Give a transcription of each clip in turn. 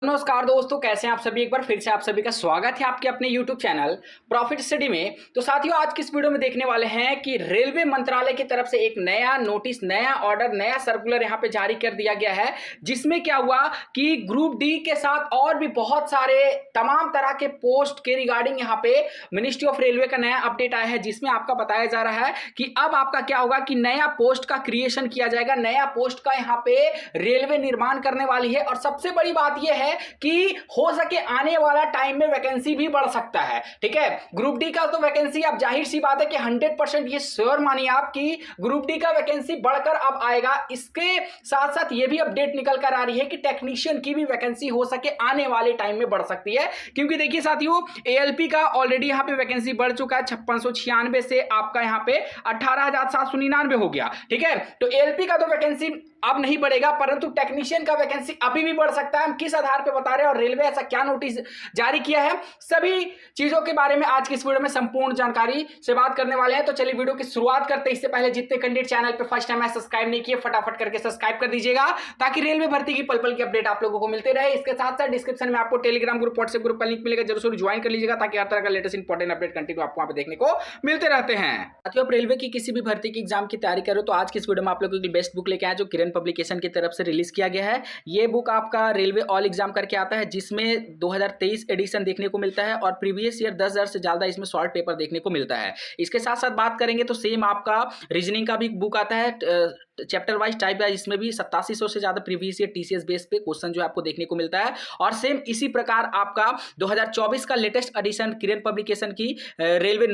नमस्कार दोस्तों, कैसे हैं आप सभी। एक बार फिर से आप सभी का स्वागत है आपके अपने YouTube चैनल प्रॉफिट स्टडी में। तो साथियों, आज की इस वीडियो में देखने वाले हैं कि रेलवे मंत्रालय की तरफ से एक नया नोटिस, नया ऑर्डर, नया सर्कुलर यहां पे जारी कर दिया गया है, जिसमें क्या हुआ कि ग्रुप डी के साथ और भी बहुत सारे तमाम तरह के पोस्ट के रिगार्डिंग यहां पे मिनिस्ट्री ऑफ रेलवे का नया अपडेट आया है, जिसमें आपका बताया जा रहा है कि अब आपका क्या होगा कि नया पोस्ट का क्रिएशन किया जाएगा, नया पोस्ट का यहां पे रेलवे निर्माण करने वाली है। और सबसे बड़ी बात यह है कि हो सके आने वाला टाइम में वैकेंसी भी बढ़ सकता है। ठीक है, ग्रुप डी का तो वैकेंसी अब जाहिर सी बात है कि 100% ये श्योर मानिए आप कि ग्रुप डी का वैकेंसी बढ़कर अब आएगा। इसके साथ साथ ये भी अपडेट निकल कर आ रही है कि टेक्नीशियन की भी वैकेंसी हो सके आने वाले टाइम में बढ़ सकती है, क्योंकि देखिए साथियों, एएलपी का ऑलरेडी यहां पे वैकेंसी बढ़ चुका है 5696 से आपका यहां पे 18,799 हो गया। ठीक है, तो एएलपी का तो वैकेंसी अब नहीं बढ़ेगा, परंतु टेक्नीशियन का वैकेंसी अभी भी बढ़ सकता है। हम किस आधार पे बता रहे हैं और रेलवे ऐसा क्या नोटिस जारी किया है, सभी चीजों के बारे में आज की इस वीडियो में संपूर्ण जानकारी से बात करने वाले हैं। तो चलिए वीडियो की शुरुआत करते हैं। इससे पहले जितने कैंडिडेट चैनल पे फर्स्ट टाइम सब्सक्राइब नहीं किए, फटाफट करके सब्सक्राइब कर दीजिएगा, ताकि रेलवे भर्ती की पल पल की अपडेट आप लोगों को मिलते रहे। इसके साथ साथ डिस्क्रिप्शन में आपको टेलीग्राम ग्रुप, व्हाट्सएप ग्रुप का लिंक मिलेगा, जरूर ज्वाइन कर लीजिएगा, ताकि हर तरह का लेटेस्ट इंपॉर्टेंट अपडेट कंटिन्यू आपको वहां पे देखने को मिलते रहते हैं। साथियों, आप रेलवे की किसी भी भर्ती की एग्जाम की तैयारी करो तो आज की इस वीडियो में आप लोगों की बेस्ट बुक लेके आए, जो किरण पब्लिकेशन की तरफ से रिलीज किया गया है। ये बुक आपका रेलवे ऑल एग्जाम करके आता है, जिसमें 2023 एडिशन देखने को मिलता है और प्रीवियस ईयर 10,000 से ज्यादा इसमें शॉर्ट पेपर देखने को मिलता है। इसके साथ साथ बात करेंगे तो सेम आपका रीजनिंग का भी बुक आता है, चैप्टर वाइज टाइप है, इसमें भी 8700 से ज्यादा प्रीवियस ईयर टीसीएस बेस पे क्वेश्चन जो आपको देखने को मिलता है। और सेम इसी प्रकार आपका 2024 का लेटेस्ट एडिशन किरण पब्लिकेशन की रेलवे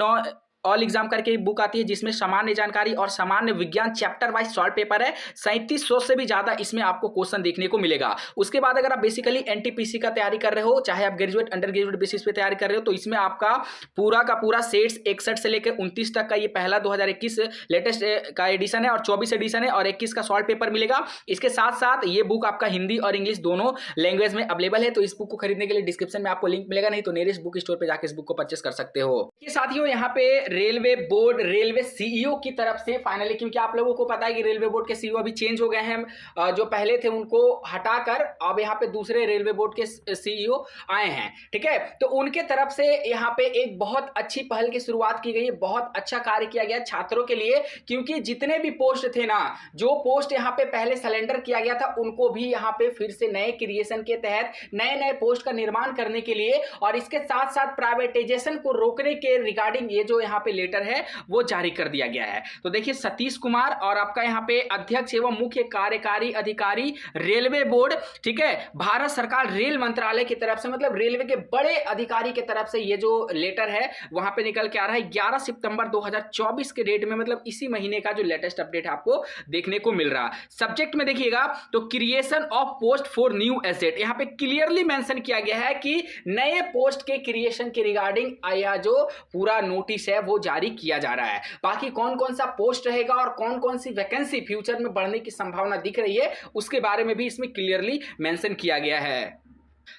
ऑल एग्जाम करके बुक आती है, जिसमें सामान्य जानकारी और सामान्य विज्ञान चैप्टर वाइज सॉल्व पेपर है। 3700 से भी ज्यादा इसमें आपको क्वेश्चन देखने को मिलेगा। उसके बाद अगर आप बेसिकली एनटीपीसी का तैयारी कर रहे हो, चाहे आप ग्रेजुएट अंडर ग्रेजुएट बेसिस पे तैयारी कर रहे हो, तो इसमें आपका पूरा का पूरा सेट्स 61 से लेकर 29 तक का ये पहला 2021 लेटेस्ट का एडिशन है और 24 एडिशन है और 21 का सॉल्व पेपर मिलेगा। इसके साथ साथ ये बुक आपका हिंदी और इंग्लिश दोनों लैंग्वेज में अवेलेबल है। तो इस बुक को खरीदने के लिए डिस्क्रिप्शन में आपको लिंक मिलेगा, नहीं तो नियरेस्ट बुक स्टोर पर जाकर इस बुक को परचेस कर सकते हो। साथियों, यहाँ पे रेलवे बोर्ड, रेलवे सीईओ की तरफ से फाइनली, क्योंकि आप लोगों को पता है कि रेलवे बोर्ड के सीईओ अभी चेंज हो गए हैं, जो पहले थे उनको हटाकर अब यहाँ पे दूसरे रेलवे बोर्ड के सीईओ आए हैं। ठीक है, तो उनके तरफ से यहाँ पे एक बहुत अच्छी पहल की शुरुआत की गई है, बहुत अच्छा कार्य किया गया छात्रों के लिए, क्योंकि जितने भी पोस्ट थे ना, जो पोस्ट यहाँ पे पहले सिलेंडर किया गया था, उनको भी यहाँ पे फिर से नए क्रिएशन के तहत नए नए पोस्ट का निर्माण करने के लिए और इसके साथ साथ प्राइवेटाइजेशन को रोकने के रिगार्डिंग ये जो यहाँ पे लेटर है वो जारी कर दिया गया है। तो देखिए, सतीश कुमार और आपका यहाँ पे अध्यक्ष एवं मुख्य कार्यकारी अधिकारी रेलवे बोर्ड, ठीक है, भारत सरकार रेल मंत्रालय की तरफ से, मतलब रेलवे के बड़े अधिकारी की तरफ से ये जो लेटर है वहां पे निकल के आ रहा है 11 सितंबर 2024 के डेट में, मतलब इसी महीने का जो लेटेस्ट अपडेट आपको देखने को मिल रहा। सब्जेक्ट में देखिएगा तो creation of post for new asset, यहां पे क्लियरली मेंशन किया गया है कि नए पोस्ट के क्रिएशन के रिगार्डिंग आया जो पूरा नोटिस है वो जारी किया जा रहा है। बाकी कौन कौन सा पोस्ट रहेगा और कौन कौन सी वैकेंसी फ्यूचर में बढ़ने की संभावना दिख रही है, उसके बारे में भी इसमें क्लियरली मेंशन किया गया है।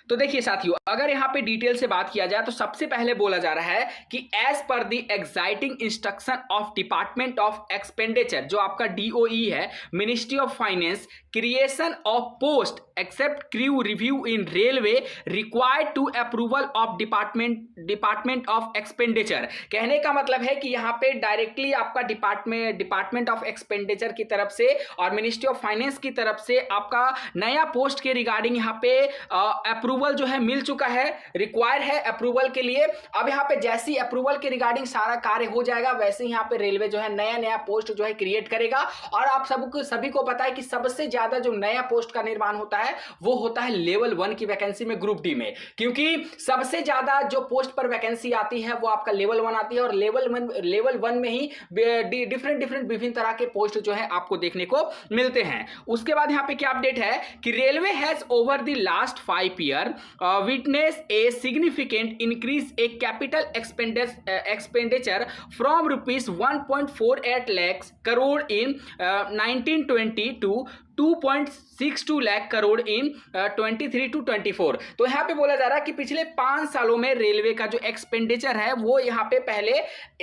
तो देखिए साथियों, अगर यहां पे डिटेल से बात किया जाए तो सबसे पहले बोला जा रहा है कि as per the exciting instruction of department of expenditure, जो आपका डीओई है, ministry of finance, creation of post except crew review in railway required to approval of department of expenditure. कहने का मतलब है कि यहां पे डायरेक्टली आपका डिपार्टमेंट ऑफ एक्सपेंडिचर की तरफ से और मिनिस्ट्री ऑफ फाइनेंस की तरफ से आपका नया पोस्ट के रिगार्डिंग यहां पे अप्रूवल जो है मिल चुका है, रिक्वायर है अप्रूवल के लिए। अब यहाँ पे जैसी अप्रूवल के रिगार्डिंग सारा कार्य हो जाएगा, वैसे ही यहाँ पे रेलवे जो है नया नया पोस्ट जो है क्रिएट करेगा। और आप सभी को पता है कि सबसे ज्यादा जो नया पोस्ट का निर्माण होता है वो होता है लेवल 1 की वैकेंसी में, ग्रुप डी में, क्योंकि सबसे ज्यादा जो पोस्ट पर वैकेंसी आती है वो आपका लेवल 1 आती है और लेवल 1 में ही डिफरेंट विभिन्न तरह के पोस्ट जो है आपको देखने को मिलते हैं। उसके बाद यहाँ पे क्या अपडेट है कि railway has over the last 5 year witness a significant increase a capital expenditure from rupees 1.48 lakhs crore in 1920 to 2.62 lakh crore in 23 to 24। तो यहाँ पे बोला जा रहा है कि पिछले 5 सालों में रेलवे का जो एक्सपेंडिचर है वो यहाँ पे पहले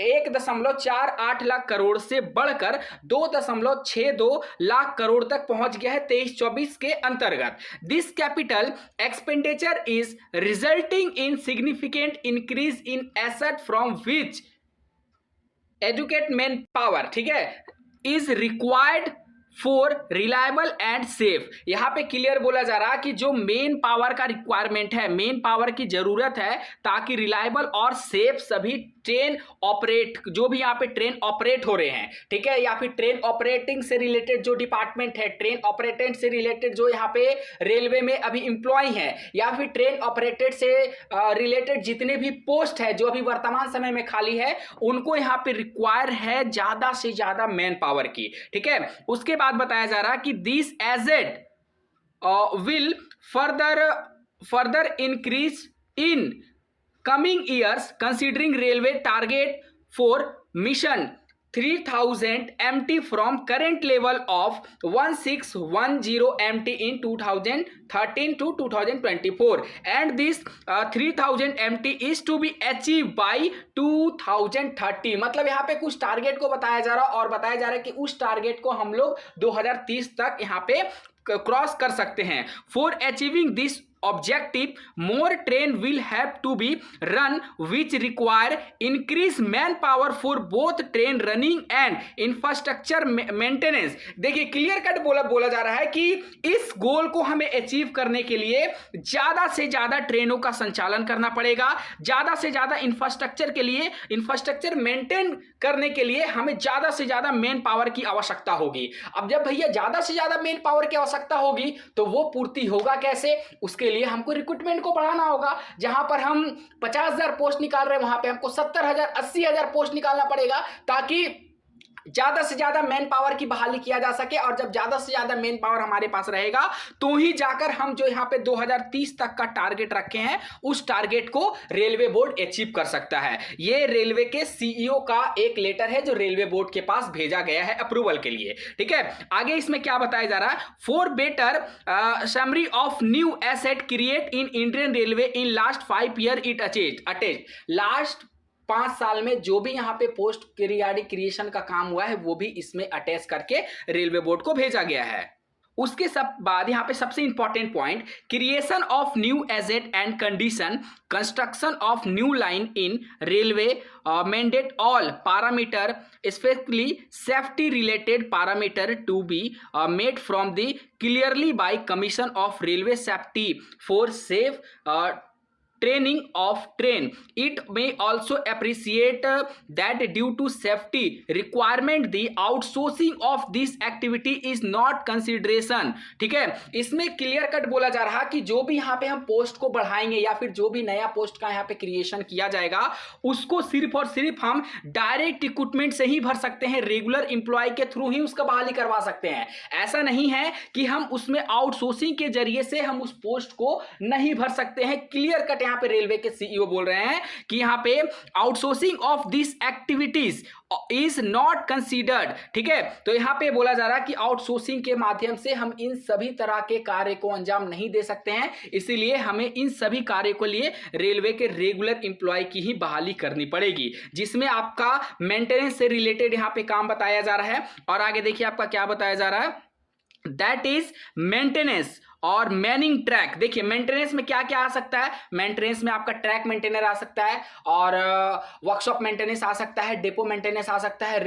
1.48 लाख करोड़ से बढ़कर 2.62 लाख करोड़ तक पहुंच गया है 23-24 के अंतर्गत। This capital expenditure is resulting in significant increase in asset from which educate man power, ठीक है, is required for reliable and safe. यहां पे क्लियर बोला जा रहा है कि जो मेन पावर का रिक्वायरमेंट है, मेन पावर की जरूरत है ताकि रिलायबल और सेफ सभी ट्रेन ऑपरेट, जो भी यहाँ पे ट्रेन ऑपरेट हो रहे हैं, ठीक है, या फिर ट्रेन ऑपरेटिंग से रिलेटेड जो डिपार्टमेंट है, ट्रेन ऑपरेटेंट से रिलेटेड जो यहाँ पे रेलवे में अभी एम्प्लॉय है, या फिर ट्रेन ऑपरेटेड से रिलेटेड जितने भी पोस्ट है जो अभी वर्तमान समय में खाली है, उनको यहाँ पे रिक्वायर है ज्यादा से ज्यादा मैन पावर की, ठीक है। उसके बाद बताया जा रहा है कि this asset will further increase in coming years considering railway target for mission 3000 MT from current level of 1610 MT in 2013 to 2024 and this 3000 MT is to be achieved by 2030। मतलब यहाँ पे कुछ टारगेट को बताया जा रहा है और बताया जा रहा है कि उस टारगेट को हम लोग 2030 तक यहाँ पे क्रॉस कर सकते हैं। For achieving this objective more train will have to be run which require increase manpower for both train running and infrastructure maintenance। देखिए क्लियर कट बोला जा रहा है कि इस गोल को हमें अचीव करने के लिए ज्यादा से ज्यादा ट्रेनों का संचालन करना पड़ेगा, ज्यादा से ज्यादा इंफ्रास्ट्रक्चर के लिए, इंफ्रास्ट्रक्चर मेंटेन करने के लिए हमें ज्यादा से ज्यादा मैन पावर की आवश्यकता होगी। अब जब भैया ज्यादा से ज्यादा मैन पावर की आवश्यकता होगी तो वो पूर्ति होगा कैसे? उसके लिए हमको रिक्रूटमेंट को बढ़ाना होगा। जहां पर हम 50,000 पोस्ट निकाल रहे हैं वहां पे हमको 70,000 80,000 पोस्ट निकालना पड़ेगा ताकि ज्यादा से ज्यादा मैन पावर की बहाली किया जा सके। और जब ज्यादा से ज्यादा मैन पावर हमारे पास रहेगा तो ही जाकर हम जो यहां पे 2030 तक का टारगेट रखे हैं उस टारगेट को रेलवे बोर्ड अचीव कर सकता है। ये रेलवे के सीईओ का एक लेटर है जो रेलवे बोर्ड के पास भेजा गया है अप्रूवल के लिए, ठीक है। आगे इसमें क्या बताया जा रहा है? For better summary of new asset create in Indian railway in last 5 year it attest. Last 5 साल में जो भी यहाँ पे पोस्ट क्रिएशन का काम हुआ है वो भी इसमें अटैच करके रेलवे बोर्ड को भेजा गया है। उसके सब बाद यहाँ पे सबसे important point, creation of new asset and condition, construction of new line in railway mandate all parameter specially safety related parameter to be made from the clearly by commission of railway safety for safe training of train। It may also appreciate that due to safety requirement the outsourcing of this activity is not consideration। ठीक है, इसमें clear cut बोला जा रहा कि जो भी यहाँ पे हम पोस्ट को बढ़ाएंगे या फिर जो भी नया पोस्ट का यहाँ पे क्रिएशन किया जाएगा उसको सिर्फ और सिर्फ हम डायरेक्ट रिक्रूटमेंट से ही भर सकते हैं, रेगुलर इंप्लॉय के थ्रू ही उसका बहाली करवा सकते हैं। ऐसा नहीं है कि हम उसमें आउटसोर्सिंग के जरिए से हम उस पोस्ट को नहीं भर सकते हैं। क्लियर कट यहाँ पे रेलवे के सीईओ बोल रहे हैं कि यहाँ पे outsourcing of this activities is not considered. ठीक है, तो यहाँ पे बोला जा रहा है कि आउटसोर्सिंग के माध्यम से हम इन सभी तरह के कार्य को अंजाम नहीं दे सकते हैं, इसीलिए हमें इन सभी कार्य के लिए रेलवे के रेगुलर एम्प्लॉय की ही बहाली करनी पड़ेगी, जिसमें आपका मेंटेनेंस से रिलेटेड यहाँ पे काम बताया जा रहा है। और आगे देखिए आपका क्या बताया जा रहा है, दैट इज मेंटेनेंस और मैनिंग ट्रैक। देखिए मेंटेनेंस में क्या क्या आ सकता है, मेंटेनेंस में आपका ट्रैक मेंटेनर आ सकता है और वर्कशॉप मेंटेनेंस आ सकता है, डिपो मेंटेनेंस आ सकता है,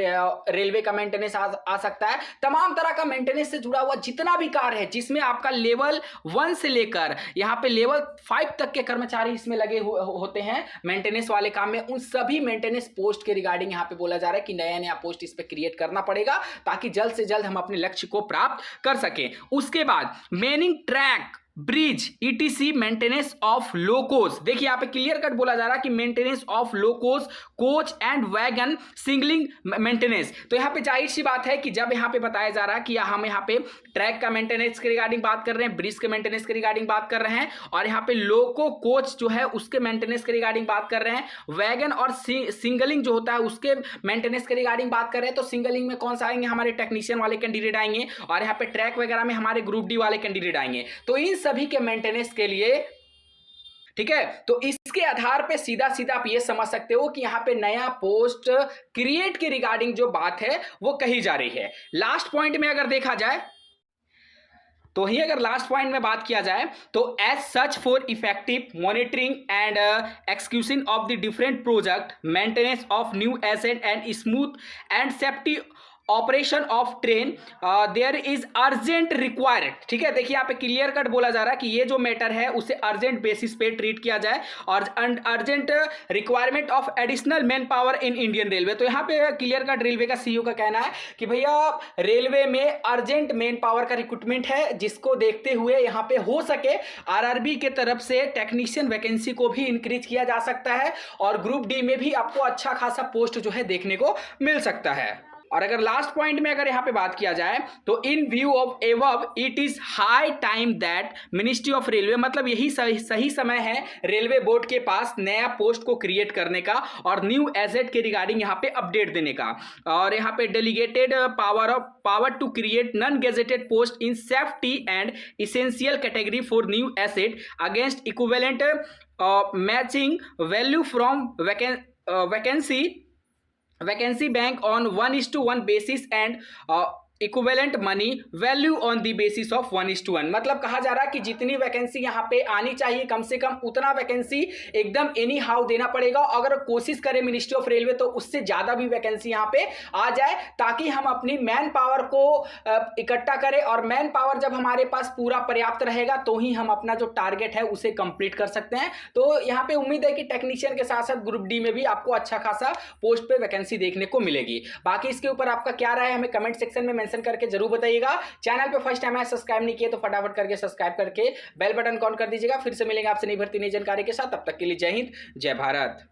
रेलवे का मेंटेनेंस आ सकता है। तमाम तरह का मेंटेनेंस से जुड़ा हुआ जितना भी कार्य है जिसमें आपका लेवल 1 से लेकर यहाँ पे लेवल 5 तक के कर्मचारी इसमें लगे होते हैं मेंटेनेंस वाले काम में, उन सभी मेंटेनेंस पोस्ट के रिगार्डिंग यहाँ पे बोला जा रहा है कि नया नया पोस्ट इस पे क्रिएट करना पड़ेगा ताकि जल्द से जल्द हम अपने लक्ष्य को प्राप्त कर सकें। उसके बाद Manning track bridge etc maintenance of Locos. देखिए यहाँ पे क्लियर कट बोला जा रहा है कि maintenance of Locos, coach and wagon singling maintenance. तो यहाँ पे जाहिर सी बात है कि जब यहाँ पे बताया जा रहा है कि हम यहाँ पे ट्रैक का मेंटेनेंस के रिगार्डिंग बात कर रहे हैं, ब्रिज के मेंटेनेंस के रिगार्डिंग बात कर रहे हैं, और यहाँ पे लोको कोच जो है उसके मेंटेनेंस के रिगार्डिंग बात कर रहे हैं, वैगन और सिंगलिंग जो होता है उसके मेंटेनेंस के रिगार्डिंग बात कर रहे हैं। तो सिंगलिंग में कौन सा आएंगे, हमारे टेक्नीशियन वाले कैंडिडेट आएंगे, और यहाँ पे ट्रैक वगैरह में हमारे ग्रुप डी वाले कैंडिडेट आएंगे। तो इन सभी के मेंटेनेंस के लिए, ठीक है, तो इसके आधार पे सीधा सीधा आप ये समझ सकते हो कि यहां पे नया पोस्ट क्रिएट के रिगार्डिंग जो बात है वो कही जा रही है। लास्ट पॉइंट में अगर देखा जाए तो ही अगर लास्ट पॉइंट में बात किया जाए तो as such for effective monitoring and execution of the different project, maintenance of new asset and smooth and safety operation of train there is urgent required. ठीक है, देखिए यहाँ पे क्लियर कट बोला जा रहा है कि ये जो मैटर है उसे अर्जेंट बेसिस पे ट्रीट किया जाए, और urgent requirement of additional man power in Indian railway. तो यहाँ पे क्लियर कट रेलवे का सीईओ का कहना है कि भैया रेलवे में अर्जेंट मैन पावर का रिक्रूटमेंट है, जिसको देखते हुए यहाँ पे हो सके आरआरबी के तरफ से टेक्नीशियन वैकेंसी को भी इंक्रीज किया जा सकता है, और ग्रुप डी में भी आपको अच्छा खासा पोस्ट जो है देखने को मिल सकता है। और अगर लास्ट पॉइंट में अगर यहां पे बात किया जाए तो इन view of above it is high time that ministry of railway, मतलब यही सही समय है रेलवे बोर्ड के पास नया पोस्ट को क्रिएट करने का और न्यू एसेट के रिगार्डिंग यहां पे अपडेट देने का, और यहां पे delegated power to create non gazetted post in safety and essential category for new asset against equivalent matching value from vacancy bank on 1:1 basis and equivalent money value on the basis of 1:1। मतलब कहा जा रहा है कि जितनी vacancy यहाँ पे आनी चाहिए कम से कम उतना वैकेंसी एकदम एनी हाउ देना पड़ेगा। अगर कोशिश करें मिनिस्ट्री ऑफ रेलवे तो उससे ज़्यादा भी वैकेंसी यहाँ पे आ जाए, ताकि हम अपनी मैन पावर को इकट्ठा करें, और मैन पावर जब हमारे पास पूरा पर्याप्त रहेगा तो ही हम अपना जो टारगेट है उसे कंप्लीट कर सकते हैं। तो यहाँ पे उम्मीद है कि टेक्नीशियन के साथ साथ ग्रुप डी में भी आपको अच्छा खासा पोस्ट पे वैकेंसी देखने को मिलेगी। बाकी इसके ऊपर आपका क्या राय है हमें कमेंट सेक्शन में करके जरूर बताइएगा। चैनल पे फर्स्ट टाइम है सब्सक्राइब नहीं किए तो फटाफट करके सब्सक्राइब करके बेल बटन ऑन कर दीजिएगा। फिर से मिलेंगे आपसे नई भर्ती नई जानकारी के साथ, तब तक के लिए जय हिंद जय भारत।